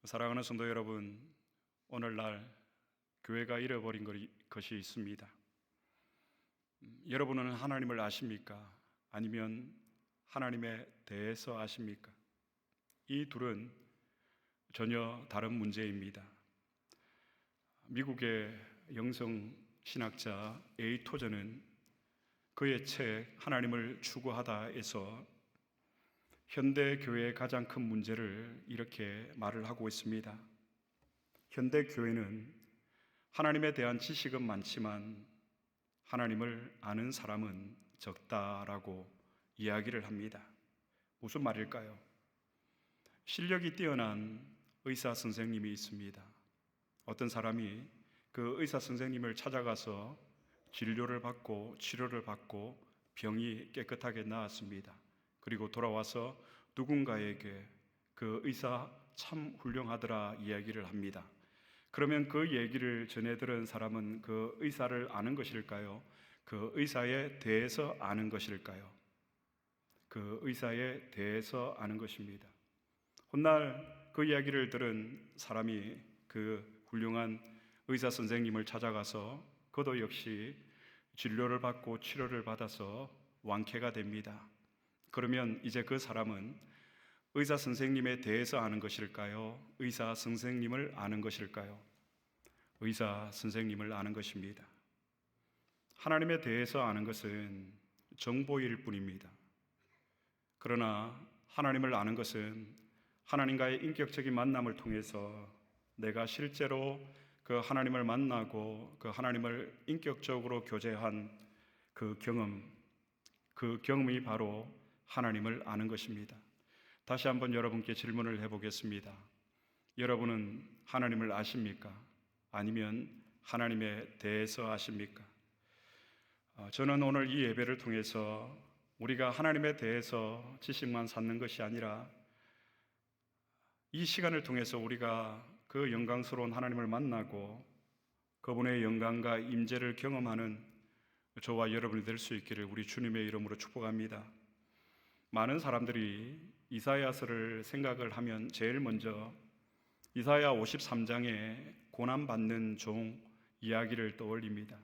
사랑하는 성도 여러분, 오늘날 교회가 잃어버린 것이 있습니다. 여러분은 하나님을 아십니까? 아니면 하나님에 대해서 아십니까? 이 둘은 전혀 다른 문제입니다. 미국의 영성 신학자 A. 토저는 그의 책 하나님을 추구하다에서 현대 교회의 가장 큰 문제를 이렇게 말을 하고 있습니다. 현대 교회는 하나님에 대한 지식은 많지만 하나님을 아는 사람은 적다라고 이야기를 합니다. 무슨 말일까요? 실력이 뛰어난 의사 선생님이 있습니다. 어떤 사람이 그 의사 선생님을 찾아가서 진료를 받고 치료를 받고 병이 깨끗하게 나았습니다. 그리고 돌아와서 누군가에게 그 의사 참 훌륭하더라 이야기를 합니다. 그러면 그 얘기를 전해 들은 사람은 그 의사를 아는 것일까요? 그 의사에 대해서 아는 것일까요? 그 의사에 대해서 아는 것입니다. 훗날 그 이야기를 들은 사람이 그 훌륭한 의사 선생님을 찾아가서 그도 역시 진료를 받고 치료를 받아서 완쾌가 됩니다. 그러면 이제 그 사람은 의사 선생님에 대해서 아는 것일까요? 의사 선생님을 아는 것일까요? 의사 선생님을 아는 것입니다. 하나님에 대해서 아는 것은 정보일 뿐입니다. 그러나 하나님을 아는 것은 하나님과의 인격적인 만남을 통해서 내가 실제로 그 하나님을 만나고 그 하나님을 인격적으로 교제한 그 경험이 바로 하나님을 아는 것입니다. 다시 한번 여러분께 질문을 해보겠습니다. 여러분은 하나님을 아십니까? 아니면 하나님에 대해서 아십니까? 저는 오늘 이 예배를 통해서 우리가 하나님에 대해서 지식만 쌓는 것이 아니라 이 시간을 통해서 우리가 그 영광스러운 하나님을 만나고 그분의 영광과 임재를 경험하는 저와 여러분이 될 수 있기를 우리 주님의 이름으로 축복합니다. 많은 사람들이 이사야서를 생각을 하면 제일 먼저 이사야 53장의 고난받는 종 이야기를 떠올립니다.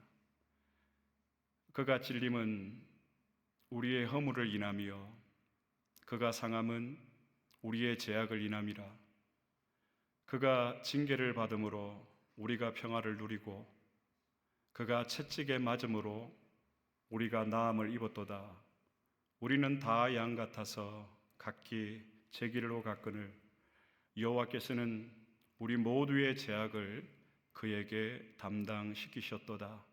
그가 찔림은 우리의 허물을 인하며 그가 상함은 우리의 죄악을 인함이라. 그가 징계를 받음으로 우리가 평화를 누리고 그가 채찍에 맞음으로 우리가 나음을 입었도다. 우리는 다 양 같아서 각기 제 길로 갔거늘 여호와께서는 우리 모두의 죄악을 그에게 담당시키셨도다.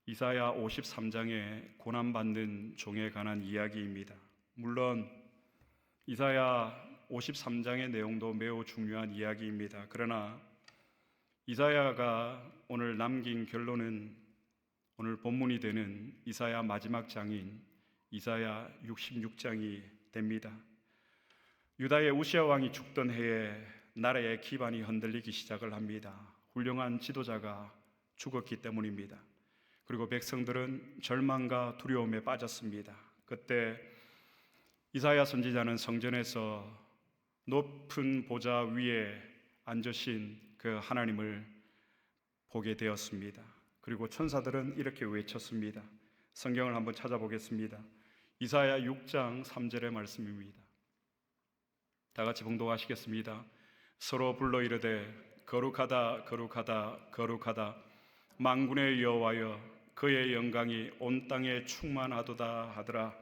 이사야 53장의 고난받는 종에 관한 이야기입니다. 물론 이사야 53장의 내용도 매우 중요한 이야기입니다. 그러나 이사야가 오늘 남긴 결론은 오늘 본문이 되는 이사야 마지막 장인 이사야 66장이 됩니다. 유다의 우시아 왕이 죽던 해에 나라의 기반이 흔들리기 시작을 합니다. 훌륭한 지도자가 죽었기 때문입니다. 그리고 백성들은 절망과 두려움에 빠졌습니다. 그때 이사야 선지자는 성전에서 높은 보좌 위에 앉으신 그 하나님을 보게 되었습니다. 그리고 천사들은 이렇게 외쳤습니다. 성경을 한번 찾아보겠습니다. 이사야 6장 3절의 말씀입니다. 다 같이 봉독하시겠습니다. 서로 불러 이르되 거룩하다 거룩하다 거룩하다 만군의 여호와여 그의 영광이 온 땅에 충만하도다 하더라.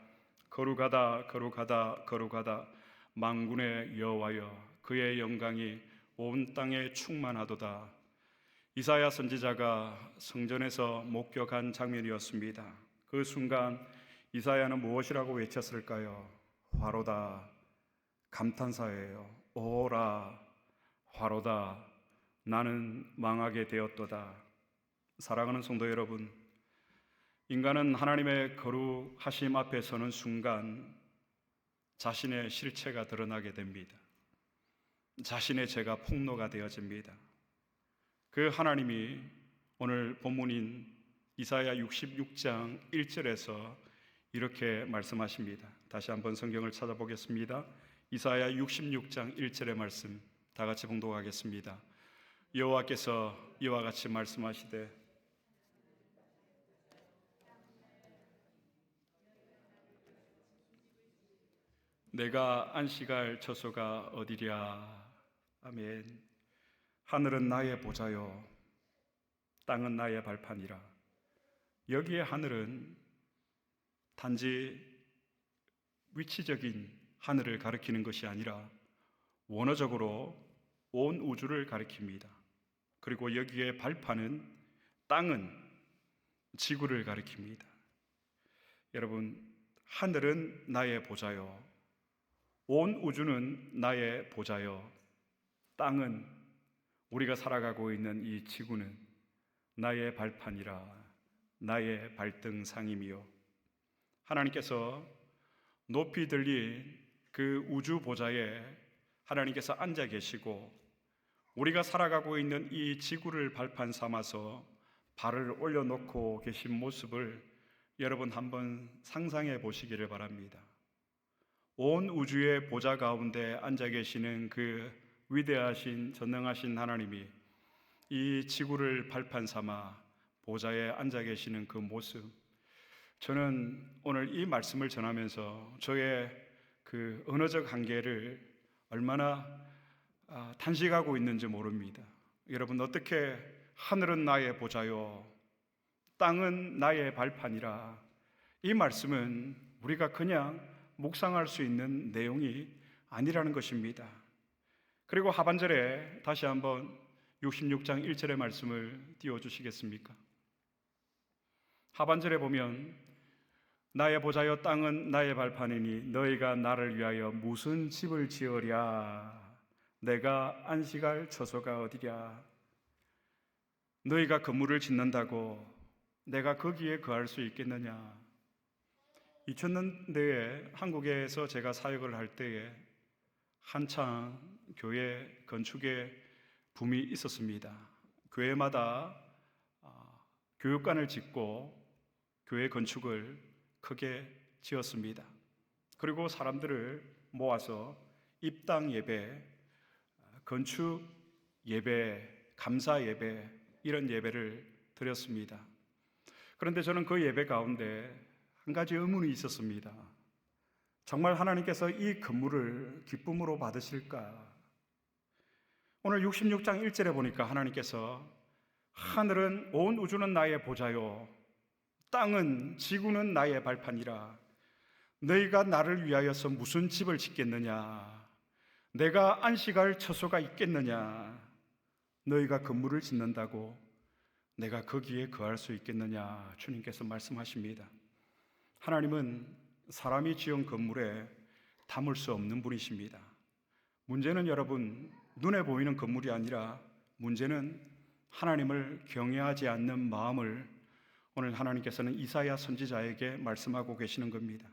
거룩하다 거룩하다 거룩하다 만군의 여호와여 그의 영광이 온 땅에 충만하도다. 이사야 선지자가 성전에서 목격한 장면이었습니다. 그 순간 이사야는 무엇이라고 외쳤을까요? 화로다. 감탄사예요. 오라 화로다. 나는 망하게 되었도다. 사랑하는 성도 여러분, 인간은 하나님의 거룩하심 앞에 서는 순간 자신의 실체가 드러나게 됩니다. 자신의 죄가 폭로가 되어집니다. 그 하나님이 오늘 본문인 이사야 66장 1절에서 이렇게 말씀하십니다. 다시 한번 성경을 찾아보겠습니다. 이사야 66장 1절의 말씀 다 같이 봉독하겠습니다. 여호와께서 이와 같이 말씀하시되 내가 안식할 처소가 어디랴. 아멘. 하늘은 나의 보좌요 땅은 나의 발판이라. 여기에 하늘은 단지 위치적인 하늘을 가리키는 것이 아니라 원어적으로 온 우주를 가리킵니다. 그리고 여기에 발판은, 땅은 지구를 가리킵니다. 여러분, 하늘은 나의 보좌요 온 우주는 나의 보좌요 땅은, 우리가 살아가고 있는 이 지구는 나의 발판이라, 나의 발등상이며, 하나님께서 높이 들린 그 우주 보좌에 하나님께서 앉아 계시고 우리가 살아가고 있는 이 지구를 발판 삼아서 발을 올려놓고 계신 모습을 여러분 한번 상상해 보시기를 바랍니다. 온 우주의 보좌 가운데 앉아 계시는 그 위대하신 전능하신 하나님이 이 지구를 발판 삼아 보좌에 앉아 계시는 그 모습, 저는 오늘 이 말씀을 전하면서 저의 그 언어적 한계를 얼마나 탄식하고 있는지 모릅니다. 여러분, 어떻게 하늘은 나의 보좌요 땅은 나의 발판이라, 이 말씀은 우리가 그냥 묵상할 수 있는 내용이 아니라는 것입니다. 그리고 하반절에 다시 한번 66장 1절의 말씀을 띄워주시겠습니까? 하반절에 보면 나의 보좌여 땅은 나의 발판이니 너희가 나를 위하여 무슨 집을 지으랴. 내가 안식할 처소가 어디랴. 너희가 건물을 짓는다고 내가 거기에 거할 수 있겠느냐. 2000년대에 한국에서 제가 사역을 할 때에 한창 교회 건축에 붐이 있었습니다. 교회마다 교육관을 짓고 교회 건축을 크게 지었습니다. 그리고 사람들을 모아서 입당 예배, 건축 예배, 감사 예배, 이런 예배를 드렸습니다. 그런데 저는 그 예배 가운데 한 가지 의문이 있었습니다. 정말 하나님께서 이 건물을 기쁨으로 받으실까? 오늘 66장 1절에 보니까 하나님께서 하늘은, 온 우주는 나의 보좌요 땅은, 지구는 나의 발판이라. 너희가 나를 위하여서 무슨 집을 짓겠느냐. 내가 안식할 처소가 있겠느냐. 너희가 건물을 짓는다고 내가 거기에 거할 수 있겠느냐. 주님께서 말씀하십니다. 하나님은 사람이 지은 건물에 담을 수 없는 분이십니다. 문제는 여러분, 눈에 보이는 건물이 아니라 문제는 하나님을 경외하지 않는 마음을 오늘 하나님께서는 이사야 선지자에게 말씀하고 계시는 겁니다.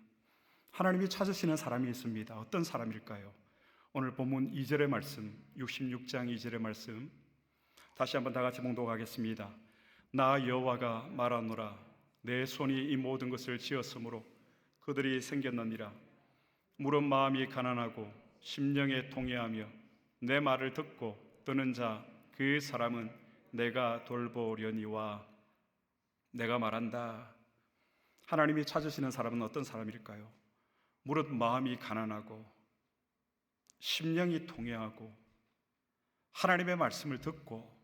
하나님이 찾으시는 사람이 있습니다. 어떤 사람일까요? 오늘 본문 2절의 말씀, 66장 2절의 말씀 다시 한번 다 같이 봉독하겠습니다. 나 여호와가 말하노라. 내 손이 이 모든 것을 지었으므로 그들이 생겼느니라. 물은 마음이 가난하고 심령에 통회하며 내 말을 듣고 뜨는 자 그 사람은 내가 돌보려니와. 내가 말한다. 하나님이 찾으시는 사람은 어떤 사람일까요? 무릇 마음이 가난하고 심령이 통회하고 하나님의 말씀을 듣고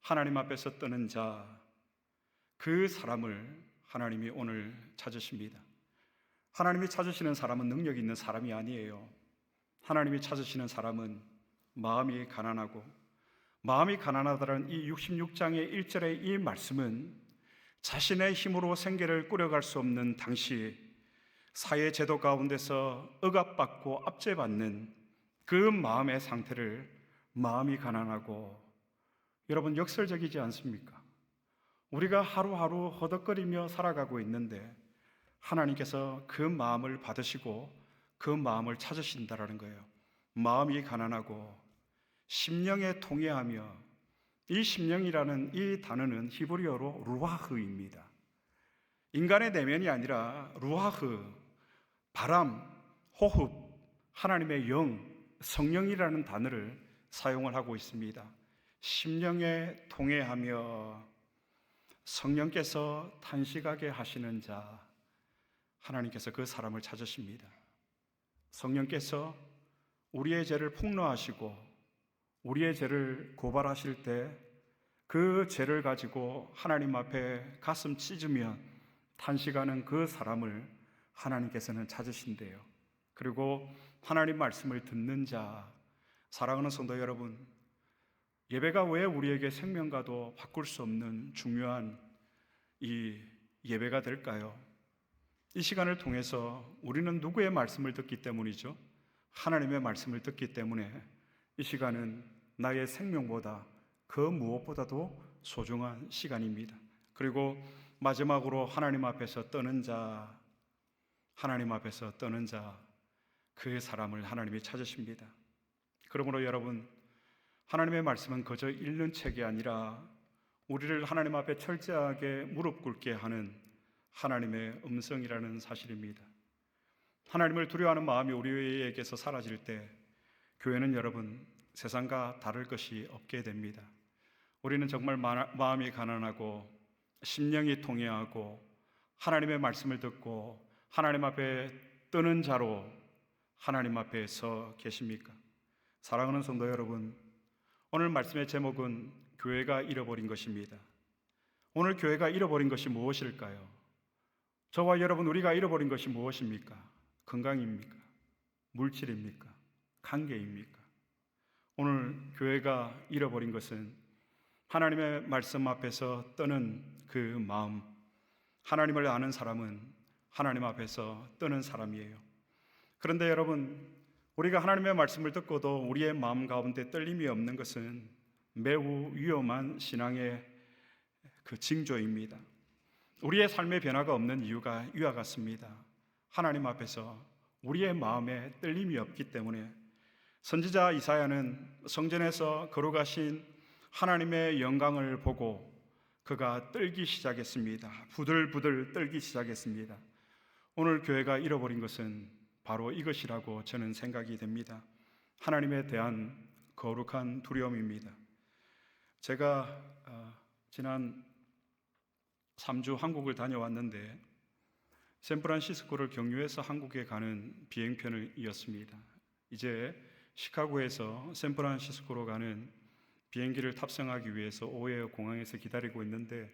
하나님 앞에서 뜨는 자, 그 사람을 하나님이 오늘 찾으십니다. 하나님이 찾으시는 사람은 능력 있는 사람이 아니에요. 하나님이 찾으시는 사람은 마음이 가난하고, 마음이 가난하다는 이 66장의 1절의 이 말씀은 자신의 힘으로 생계를 꾸려갈 수 없는 당시 사회제도 가운데서 억압받고 압제받는 그 마음의 상태를, 마음이 가난하고, 여러분 역설적이지 않습니까? 우리가 하루하루 허덕거리며 살아가고 있는데 하나님께서 그 마음을 받으시고 그 마음을 찾으신다라는 거예요. 마음이 가난하고 심령에 통회하며, 이 심령이라는 이 단어는 히브리어로 루아흐입니다. 인간의 내면이 아니라 루아흐, 바람, 호흡, 하나님의 영, 성령이라는 단어를 사용을 하고 있습니다. 심령에 통회하며 성령께서 탄식하게 하시는 자, 하나님께서 그 사람을 찾으십니다. 성령께서 우리의 죄를 폭로하시고 우리의 죄를 고발하실 때 그 죄를 가지고 하나님 앞에 가슴 찢으며 탄식하는 그 사람을 하나님께서는 찾으신대요. 그리고 하나님 말씀을 듣는 자, 사랑하는 성도 여러분, 예배가 왜 우리에게 생명과도 바꿀 수 없는 중요한 이 예배가 될까요? 이 시간을 통해서 우리는 누구의 말씀을 듣기 때문이죠? 하나님의 말씀을 듣기 때문에 이 시간은 나의 생명보다 그 무엇보다도 소중한 시간입니다. 그리고 마지막으로 하나님 앞에서 떠는 자, 하나님 앞에서 떠는 자, 그 사람을 하나님이 찾으십니다. 그러므로 여러분, 하나님의 말씀은 그저 읽는 책이 아니라 우리를 하나님 앞에 철저하게 무릎 꿇게 하는 하나님의 음성이라는 사실입니다. 하나님을 두려워하는 마음이 우리에게서 사라질 때 교회는 여러분 세상과 다를 것이 없게 됩니다. 우리는 정말 마음이 가난하고 심령이 통회하고 하나님의 말씀을 듣고 하나님 앞에 뜨는 자로 하나님 앞에 서 계십니까? 사랑하는 성도 여러분, 오늘 말씀의 제목은 교회가 잃어버린 것입니다. 오늘 교회가 잃어버린 것이 무엇일까요? 저와 여러분, 우리가 잃어버린 것이 무엇입니까? 건강입니까? 물질입니까? 관계입니까? 오늘 교회가 잃어버린 것은 하나님의 말씀 앞에서 떠는 그 마음, 하나님을 아는 사람은 하나님 앞에서 떠는 사람이에요. 그런데 여러분, 우리가 하나님의 말씀을 듣고도 우리의 마음 가운데 떨림이 없는 것은 매우 위험한 신앙의 그 징조입니다. 우리의 삶의 변화가 없는 이유가 이와 같습니다. 하나님 앞에서 우리의 마음에 떨림이 없기 때문에 선지자 이사야는 성전에서 걸어가신 하나님의 영광을 보고 그가 떨기 시작했습니다. 부들부들 떨기 시작했습니다. 오늘 교회가 잃어버린 것은 바로 이것이라고 저는 생각이 됩니다. 하나님에 대한 거룩한 두려움입니다. 제가 지난 3주 한국을 다녀왔는데 샌프란시스코를 경유해서 한국에 가는 비행편을 이었습니다. 이제 시카고에서 샌프란시스코로 가는 비행기를 탑승하기 위해서 오헤어 공항에서 기다리고 있는데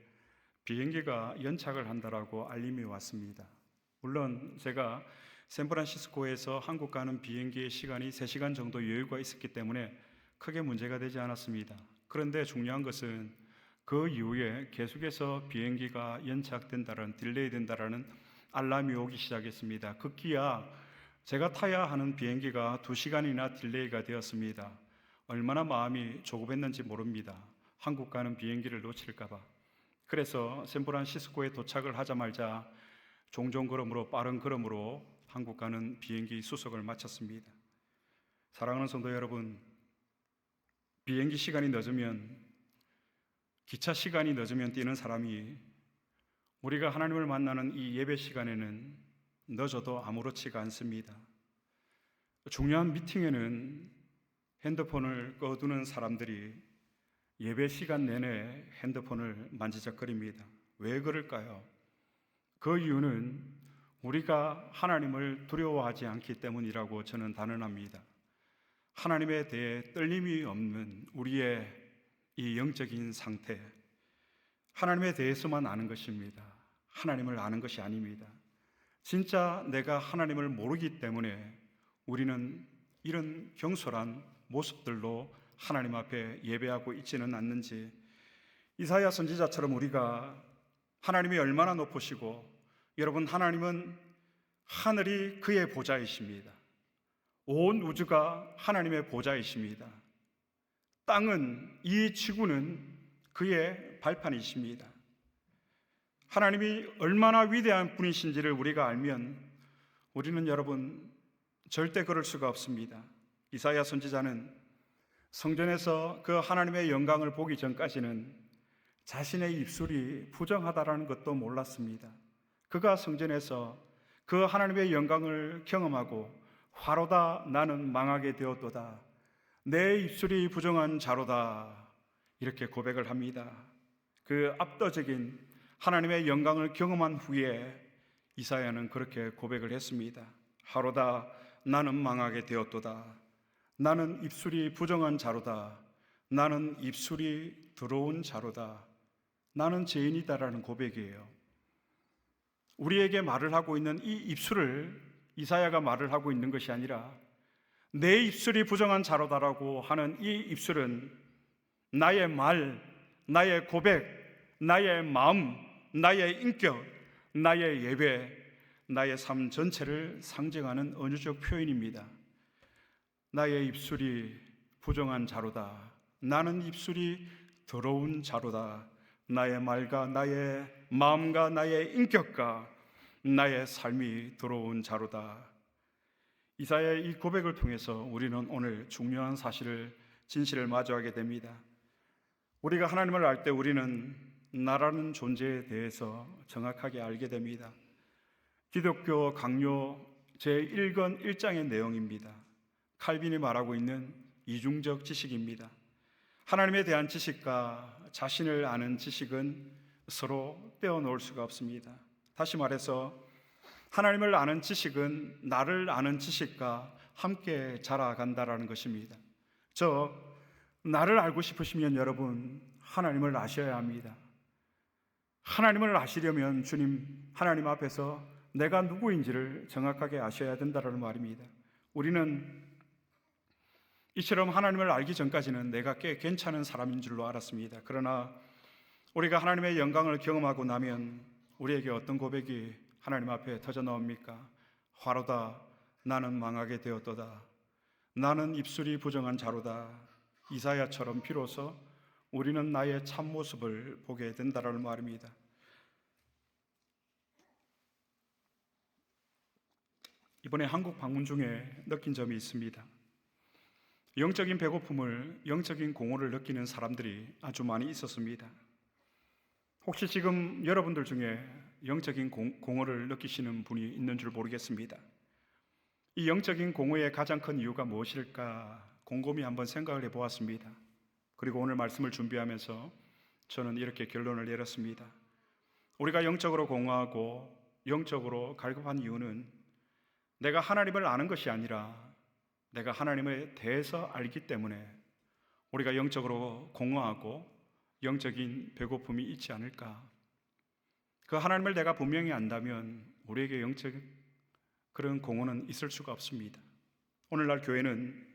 비행기가 연착을 한다라고 알림이 왔습니다. 물론 제가 샌프란시스코에서 한국 가는 비행기의 시간이 3시간 정도 여유가 있었기 때문에 크게 문제가 되지 않았습니다. 그런데 중요한 것은 그 이후에 계속해서 비행기가 연착된다는, 딜레이 된다라는 알람이 오기 시작했습니다. 급기야 제가 타야 하는 비행기가 2시간이나 딜레이가 되었습니다. 얼마나 마음이 조급했는지 모릅니다. 한국 가는 비행기를 놓칠까봐. 그래서 샌프란시스코에 도착을 하자마자 종종 걸음으로, 빠른 걸음으로 한국 가는 비행기 수속을 마쳤습니다. 사랑하는 성도 여러분, 비행기 시간이 늦으면, 기차 시간이 늦으면 뛰는 사람이 우리가 하나님을 만나는 이 예배 시간에는 늦어도 아무렇지가 않습니다. 중요한 미팅에는 핸드폰을 꺼두는 사람들이 예배 시간 내내 핸드폰을 만지작거립니다. 왜 그럴까요? 그 이유는 우리가 하나님을 두려워하지 않기 때문이라고 저는 단언합니다. 하나님에 대해 떨림이 없는 우리의 이 영적인 상태, 하나님에 대해서만 아는 것입니다. 하나님을 아는 것이 아닙니다. 진짜 내가 하나님을 모르기 때문에 우리는 이런 경솔한 모습들로 하나님 앞에 예배하고 있지는 않는지, 이사야 선지자처럼 우리가 하나님이 얼마나 높으시고, 여러분, 하나님은 하늘이 그의 보좌이십니다. 온 우주가 하나님의 보좌이십니다. 땅은, 이 지구는 그의 발판이십니다. 하나님이 얼마나 위대한 분이신지를 우리가 알면 우리는 여러분 절대 그럴 수가 없습니다. 이사야 선지자는 성전에서 그 하나님의 영광을 보기 전까지는 자신의 입술이 부정하다라는 것도 몰랐습니다. 그가 성전에서 그 하나님의 영광을 경험하고 화로다 나는 망하게 되었도다, 내 입술이 부정한 자로다. 이렇게 고백을 합니다. 그 압도적인 하나님의 영광을 경험한 후에 이사야는 그렇게 고백을 했습니다. 하로다 나는 망하게 되었도다. 나는 입술이 부정한 자로다. 나는 입술이 더러운 자로다. 나는 죄인이다라는 고백이에요. 우리에게 말을 하고 있는 이 입술을 이사야가 말을 하고 있는 것이 아니라 내 입술이 부정한 자로다라고 하는 이 입술은 나의 말, 나의 고백, 나의 마음, 나의 인격, 나의 예배, 나의 삶 전체를 상징하는 언어적 표현입니다. 나의 입술이 부정한 자로다. 나는 입술이 더러운 자로다. 나의 말과 나의 마음과 나의 인격과 나의 삶이 더러운 자로다. 이사야의 이 고백을 통해서 우리는 오늘 중요한 진실을 마주하게 됩니다. 우리가 하나님을 알 때 우리는 나라는 존재에 대해서 정확하게 알게 됩니다. 기독교 강요 제1권 1장의 내용입니다. 칼빈이 말하고 있는 이중적 지식입니다. 하나님에 대한 지식과 자신을 아는 지식은 서로 떼어놓을 수가 없습니다. 다시 말해서 하나님을 아는 지식은 나를 아는 지식과 함께 자라간다라는 것입니다. 나를 알고 싶으시면 여러분 하나님을 아셔야 합니다. 하나님을 아시려면 하나님 앞에서 내가 누구인지를 정확하게 아셔야 된다는 말입니다. 우리는 이처럼 하나님을 알기 전까지는 내가 꽤 괜찮은 사람인 줄로 알았습니다. 그러나 우리가 하나님의 영광을 경험하고 나면 우리에게 어떤 고백이 하나님 앞에 터져 나옵니까? 화로다 나는 망하게 되었도다. 나는 입술이 부정한 자로다. 이사야처럼 비로소 우리는 나의 참모습을 보게 된다는 말입니다. 이번에 한국 방문 중에 느낀 점이 있습니다. 영적인 배고픔을, 영적인 공허를 느끼는 사람들이 아주 많이 있었습니다. 혹시 지금 여러분들 중에 영적인 공허를 느끼시는 분이 있는 줄 모르겠습니다. 이 영적인 공허의 가장 큰 이유가 무엇일까 곰곰이 한번 생각을 해보았습니다. 그리고 오늘 말씀을 준비하면서 저는 이렇게 결론을 내렸습니다. 우리가 영적으로 공허하고 영적으로 갈급한 이유는 내가 하나님을 아는 것이 아니라 내가 하나님에 대해서 알기 때문에 우리가 영적으로 공허하고 영적인 배고픔이 있지 않을까. 그 하나님을 내가 분명히 안다면 우리에게 영적 그런 공허는 있을 수가 없습니다. 오늘날 교회는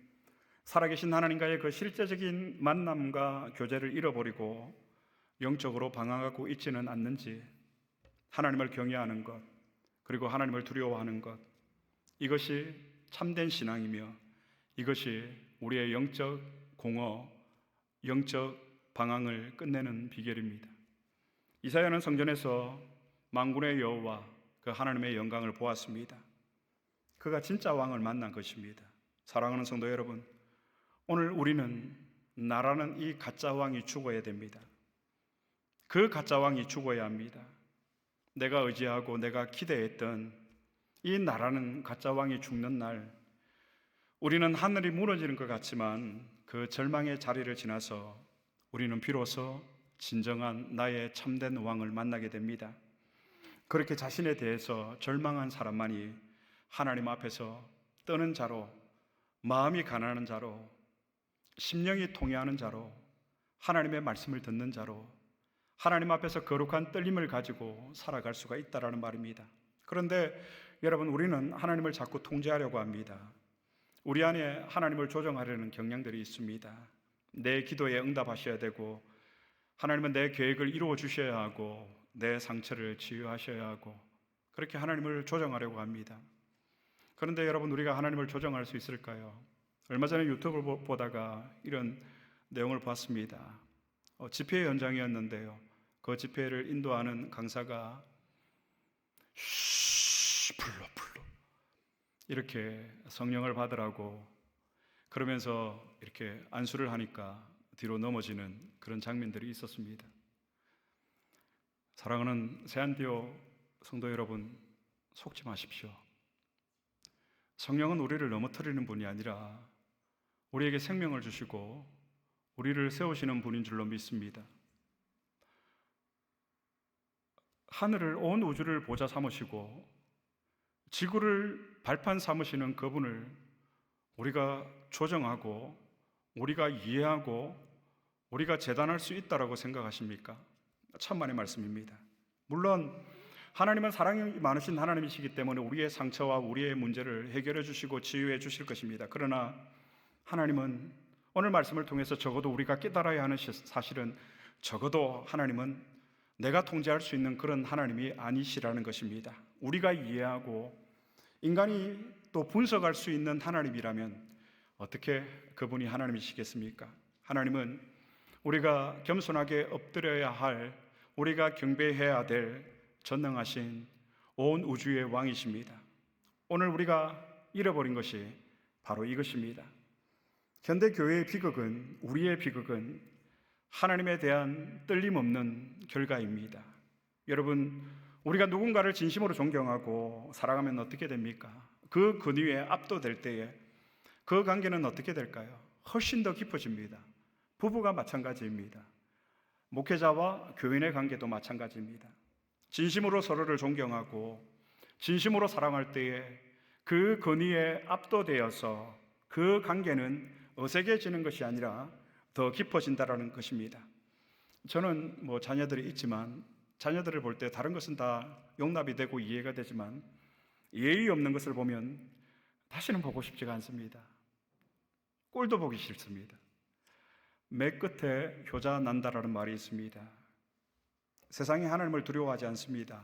살아계신 하나님과의 그 실제적인 만남과 교제를 잃어버리고 영적으로 방황하고 있지는 않는지 하나님을 경외하는 것, 그리고 하나님을 두려워하는 것, 이것이 참된 신앙이며 이것이 우리의 영적 공허, 영적 방황을 끝내는 비결입니다. 이사야는 성전에서 만군의 여호와 그 하나님의 영광을 보았습니다. 그가 진짜 왕을 만난 것입니다. 사랑하는 성도 여러분, 오늘 우리는 나라는 이 가짜 왕이 죽어야 됩니다. 그 가짜 왕이 죽어야 합니다. 내가 의지하고 내가 기대했던 이 나라는 가짜 왕이 죽는 날, 우리는 하늘이 무너지는 것 같지만 그 절망의 자리를 지나서 우리는 비로소 진정한 나의 참된 왕을 만나게 됩니다. 그렇게 자신에 대해서 절망한 사람만이 하나님 앞에서 떠는 자로, 마음이 가난한 자로, 심령이 통회하는 자로, 하나님의 말씀을 듣는 자로, 하나님 앞에서 거룩한 떨림을 가지고 살아갈 수가 있다라는 말입니다. 그런데 여러분, 우리는 하나님을 자꾸 통제하려고 합니다. 우리 안에 하나님을 조정하려는 경향들이 있습니다. 내 기도에 응답하셔야 되고, 하나님은 내 계획을 이루어 주셔야 하고, 내 상처를 치유하셔야 하고, 그렇게 하나님을 조정하려고 합니다. 그런데 여러분, 우리가 하나님을 조정할 수 있을까요? 얼마 전에 유튜브를 보다가 이런 내용을 봤습니다. 집회 현장이었는데요, 그 집회를 인도하는 강사가 불러 이렇게 성령을 받으라고 그러면서 이렇게 안수를 하니까 뒤로 넘어지는 그런 장면들이 있었습니다. 사랑하는 세안디오 성도 여러분, 속지 마십시오. 성령은 우리를 넘어뜨리는 분이 아니라 우리에게 생명을 주시고 우리를 세우시는 분인 줄로 믿습니다. 하늘을, 온 우주를 보좌 삼으시고 지구를 발판 삼으시는 그분을 우리가 조정하고 우리가 이해하고 우리가 재단할 수 있다라고 생각하십니까? 천만의 말씀입니다. 물론 하나님은 사랑이 많으신 하나님이시기 때문에 우리의 상처와 우리의 문제를 해결해 주시고 치유해 주실 것입니다. 그러나 하나님은 오늘 말씀을 통해서 적어도 우리가 깨달아야 하는 사실은, 적어도 하나님은 내가 통제할 수 있는 그런 하나님이 아니시라는 것입니다. 우리가 이해하고 인간이 또 분석할 수 있는 하나님이라면 어떻게 그분이 하나님이시겠습니까? 하나님은 우리가 겸손하게 엎드려야 할, 우리가 경배해야 될 전능하신 온 우주의 왕이십니다. 오늘 우리가 잃어버린 것이 바로 이것입니다. 현대 교회의 비극은, 우리의 비극은 하나님에 대한 떨림없는 결과입니다. 여러분, 우리가 누군가를 진심으로 존경하고 사랑하면 어떻게 됩니까? 그 근위에 압도될 때에 그 관계는 어떻게 될까요? 훨씬 더 깊어집니다. 부부가 마찬가지입니다. 목회자와 교인의 관계도 마찬가지입니다. 진심으로 서로를 존경하고 진심으로 사랑할 때에 그 근위에 압도되어서 그 관계는 어색해지는 것이 아니라 더 깊어진다라는 것입니다. 저는 자녀들이 있지만 자녀들을 볼 때 다른 것은 다 용납이 되고 이해가 되지만 예의 없는 것을 보면 다시는 보고 싶지가 않습니다. 꼴도 보기 싫습니다. 매 끝에 효자 난다라는 말이 있습니다. 세상이 하나님을 두려워하지 않습니다.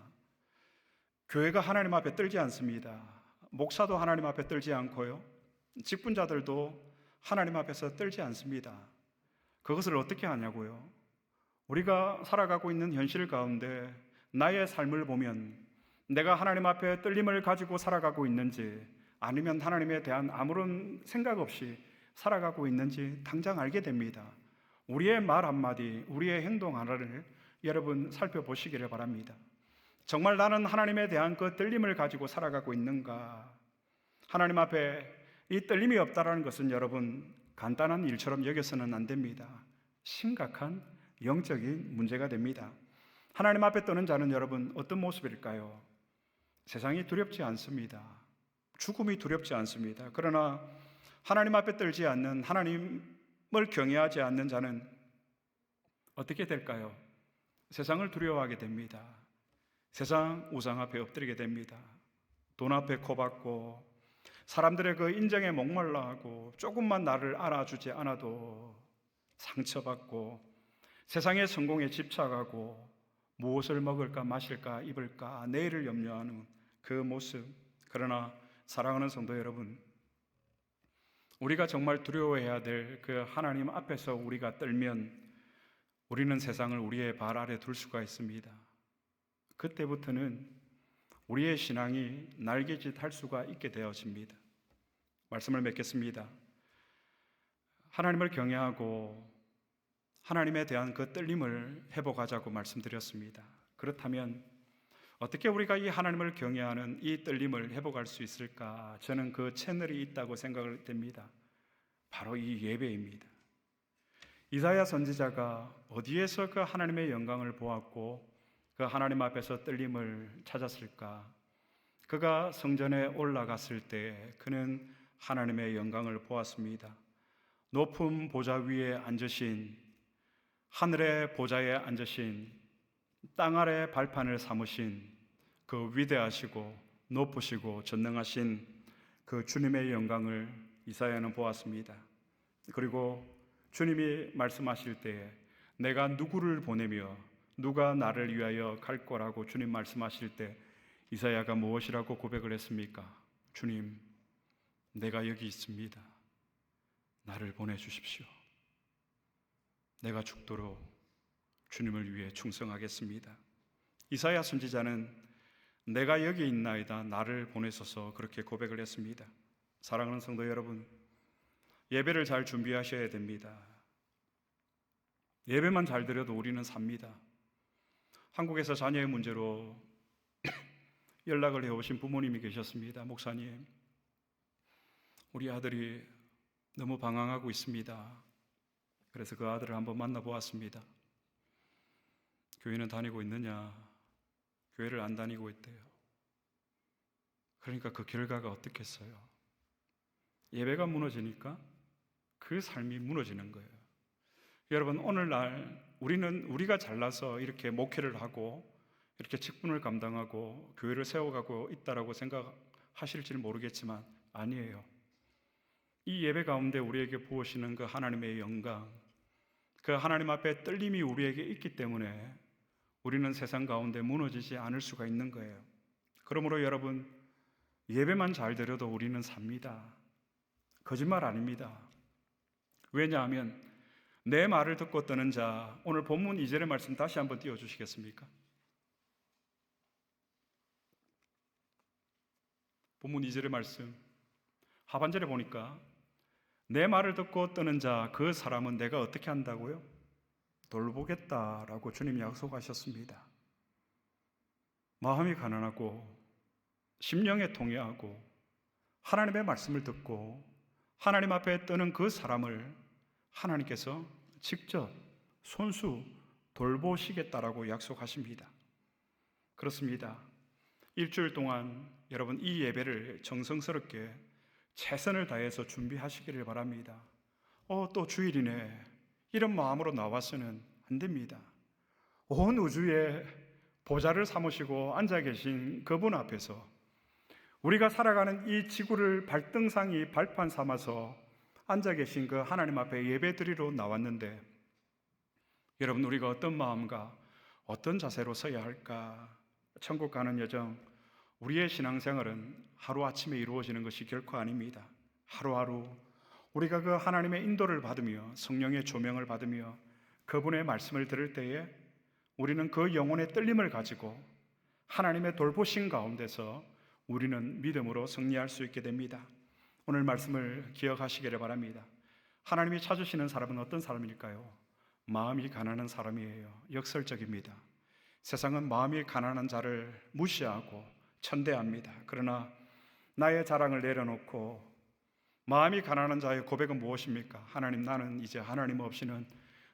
교회가 하나님 앞에 떨지 않습니다. 목사도 하나님 앞에 떨지 않고요, 직분자들도 하나님 앞에서 떨지 않습니다. 그것을 어떻게 하냐고요? 우리가 살아가고 있는 현실 가운데 나의 삶을 보면 내가 하나님 앞에 떨림을 가지고 살아가고 있는지, 아니면 하나님에 대한 아무런 생각 없이 살아가고 있는지 당장 알게 됩니다. 우리의 말 한마디, 우리의 행동 하나를 여러분 살펴보시기를 바랍니다. 정말 나는 하나님에 대한 그 떨림을 가지고 살아가고 있는가? 하나님 앞에 이 떨림이 없다라는 것은 여러분 간단한 일처럼 여겨서는 안 됩니다. 심각한 영적인 문제가 됩니다. 하나님 앞에 떠는 자는 여러분 어떤 모습일까요? 세상이 두렵지 않습니다. 죽음이 두렵지 않습니다. 그러나 하나님 앞에 떨지 않는, 하나님을 경외하지 않는 자는 어떻게 될까요? 세상을 두려워하게 됩니다. 세상 우상 앞에 엎드리게 됩니다. 돈 앞에 코박고 사람들의 그 인정에 목말라하고 조금만 나를 알아주지 않아도 상처받고 세상의 성공에 집착하고 무엇을 먹을까 마실까 입을까 내일을 염려하는 그 모습. 그러나 사랑하는 성도 여러분, 우리가 정말 두려워해야 될 그 하나님 앞에서 우리가 떨면 우리는 세상을 우리의 발 아래 둘 수가 있습니다. 그때부터는 우리의 신앙이 날개짓할 수가 있게 되어집니다. 말씀을 맺겠습니다. 하나님을 경외하고 하나님에 대한 그 떨림을 회복하자고 말씀드렸습니다. 그렇다면 어떻게 우리가 이 하나님을 경외하는 이 떨림을 회복할 수 있을까? 저는 그 채널이 있다고 생각을 됩니다. 바로 이 예배입니다. 이사야 선지자가 어디에서 그 하나님의 영광을 보았고 그 하나님 앞에서 떨림을 찾았을까? 그가 성전에 올라갔을 때 그는 하나님의 영광을 보았습니다. 높은 보좌 위에 앉으신, 하늘의 보좌에 앉으신, 땅 아래 발판을 삼으신 그 위대하시고 높으시고 전능하신 그 주님의 영광을 이사야는 보았습니다. 그리고 주님이 말씀하실 때에 내가 누구를 보내며 누가 나를 위하여 갈 거라고 주님 말씀하실 때 이사야가 무엇이라고 고백을 했습니까? 주님, 내가 여기 있습니다. 나를 보내주십시오. 내가 죽도록 주님을 위해 충성하겠습니다. 이사야 선지자는 내가 여기 있나이다, 나를 보내소서, 그렇게 고백을 했습니다. 사랑하는 성도 여러분, 예배를 잘 준비하셔야 됩니다. 예배만 잘 드려도 우리는 삽니다. 한국에서 자녀의 문제로 연락을 해오신 부모님이 계셨습니다. 목사님, 우리 아들이 너무 방황하고 있습니다. 그래서 그 아들을 한번 만나보았습니다. 교회는 다니고 있느냐? 교회를 안 다니고 있대요. 그러니까 그 결과가 어떻겠어요? 예배가 무너지니까 그 삶이 무너지는 거예요. 여러분, 오늘날 우리가 잘나서 이렇게 목회를 하고 이렇게 직분을 감당하고 교회를 세워가고 있다라고 생각하실지 모르겠지만 아니에요. 이 예배 가운데 우리에게 부으시는 그 하나님의 영광, 그 하나님 앞에 떨림이 우리에게 있기 때문에 우리는 세상 가운데 무너지지 않을 수가 있는 거예요. 그러므로 여러분, 예배만 잘 드려도 우리는 삽니다. 거짓말 아닙니다. 왜냐하면 내 말을 듣고 떠는 자, 오늘 본문 2절의 말씀 다시 한번 띄워주시겠습니까? 본문 2절의 말씀 하반절에 보니까 내 말을 듣고 떠는 자, 그 사람은 내가 어떻게 한다고요? 돌보겠다라고 주님이 약속하셨습니다. 마음이 가난하고 심령에 통회하고 하나님의 말씀을 듣고 하나님 앞에 떠는 그 사람을 하나님께서 직접 손수 돌보시겠다라고 약속하십니다. 그렇습니다. 일주일 동안 여러분 이 예배를 정성스럽게 최선을 다해서 준비하시기를 바랍니다. 또 주일이네, 이런 마음으로 나와서는 안 됩니다. 온 우주에 보좌를 삼으시고 앉아 계신 그분 앞에서 우리가 살아가는 이 지구를 발등상이 발판 삼아서 앉아 계신 그 하나님 앞에 예배 드리러 나왔는데, 여러분 우리가 어떤 마음과 어떤 자세로 서야 할까? 천국 가는 여정, 우리의 신앙생활은 하루아침에 이루어지는 것이 결코 아닙니다. 하루하루 우리가 그 하나님의 인도를 받으며 성령의 조명을 받으며 그분의 말씀을 들을 때에 우리는 그 영혼의 떨림을 가지고 하나님의 돌보심 가운데서 우리는 믿음으로 승리할 수 있게 됩니다. 오늘 말씀을 기억하시기를 바랍니다. 하나님이 찾으시는 사람은 어떤 사람일까요? 마음이 가난한 사람이에요. 역설적입니다. 세상은 마음이 가난한 자를 무시하고 천대합니다. 그러나 나의 자랑을 내려놓고 마음이 가난한 자의 고백은 무엇입니까? 하나님, 나는 이제 하나님 없이는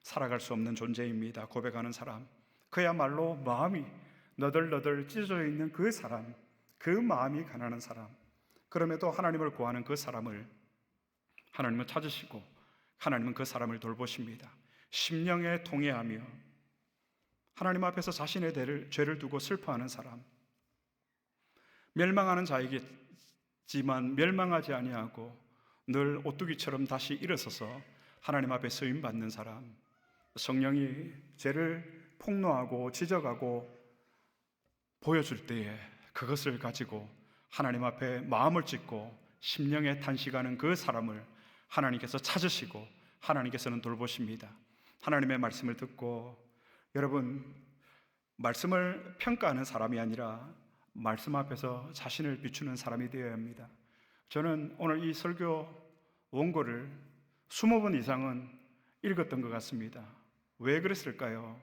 살아갈 수 없는 존재입니다. 고백하는 사람, 그야말로 마음이 너덜너덜 찢어져 있는 그 사람, 그 마음이 가난한 사람, 그럼에도 하나님을 구하는 그 사람을 하나님은 찾으시고 하나님은 그 사람을 돌보십니다. 심령에 통회하며 하나님 앞에서 자신의 죄를 두고 슬퍼하는 사람, 멸망하는 자이겠지만 멸망하지 아니하고 늘 오뚜기처럼 다시 일어서서 하나님 앞에 쓰임 받는 사람, 성령이 죄를 폭로하고 지적하고 보여줄 때에 그것을 가지고 하나님 앞에 마음을 찢고 심령에 탄식하는 그 사람을 하나님께서 찾으시고 하나님께서는 돌보십니다. 하나님의 말씀을 듣고, 여러분, 말씀을 평가하는 사람이 아니라 말씀 앞에서 자신을 비추는 사람이 되어야 합니다. 저는 오늘 이 설교 원고를 20번 이상은 읽었던 것 같습니다. 왜 그랬을까요?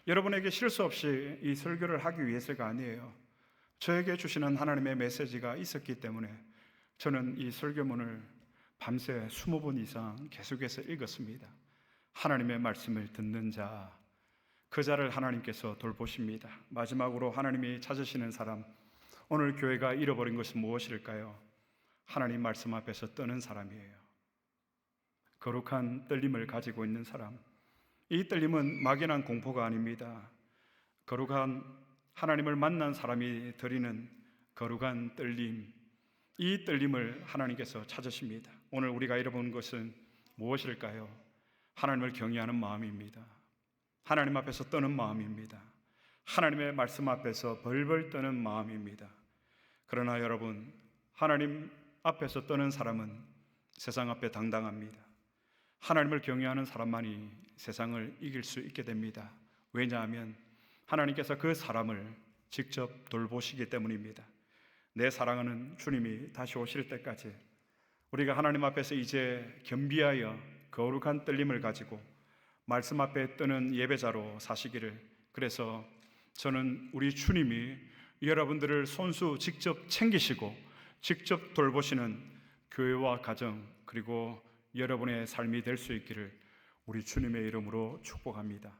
여러분에게 실수 없이 이 설교를 하기 위해서가 아니에요. 저에게 주시는 하나님의 메시지가 있었기 때문에 저는 이 설교문을 밤새 20번 이상 계속해서 읽었습니다. 하나님의 말씀을 듣는 자, 그 자를 하나님께서 돌보십니다. 마지막으로 하나님이 찾으시는 사람, 오늘 교회가 잃어버린 것은 무엇일까요? 하나님 말씀 앞에서 떠는 사람이에요. 거룩한 떨림을 가지고 있는 사람, 이 떨림은 막연한 공포가 아닙니다. 거룩한 하나님을 만난 사람이 드리는 거룩한 떨림, 이 떨림을 하나님께서 찾으십니다. 오늘 우리가 잃어본 것은 무엇일까요? 하나님을 경외하는 마음입니다. 하나님 앞에서 떠는 마음입니다. 하나님의 말씀 앞에서 벌벌 떠는 마음입니다. 그러나 여러분, 하나님 앞에서 떠는 사람은 세상 앞에 당당합니다. 하나님을 경외하는 사람만이 세상을 이길 수 있게 됩니다. 왜냐하면 하나님께서 그 사람을 직접 돌보시기 때문입니다. 내 사랑하는 주님이 다시 오실 때까지 우리가 하나님 앞에서 이제 겸비하여 거룩한 떨림을 가지고 말씀 앞에 뜨는 예배자로 사시기를, 그래서 저는 우리 주님이 여러분들을 손수 직접 챙기시고 직접 돌보시는 교회와 가정, 그리고 여러분의 삶이 될 수 있기를 우리 주님의 이름으로 축복합니다.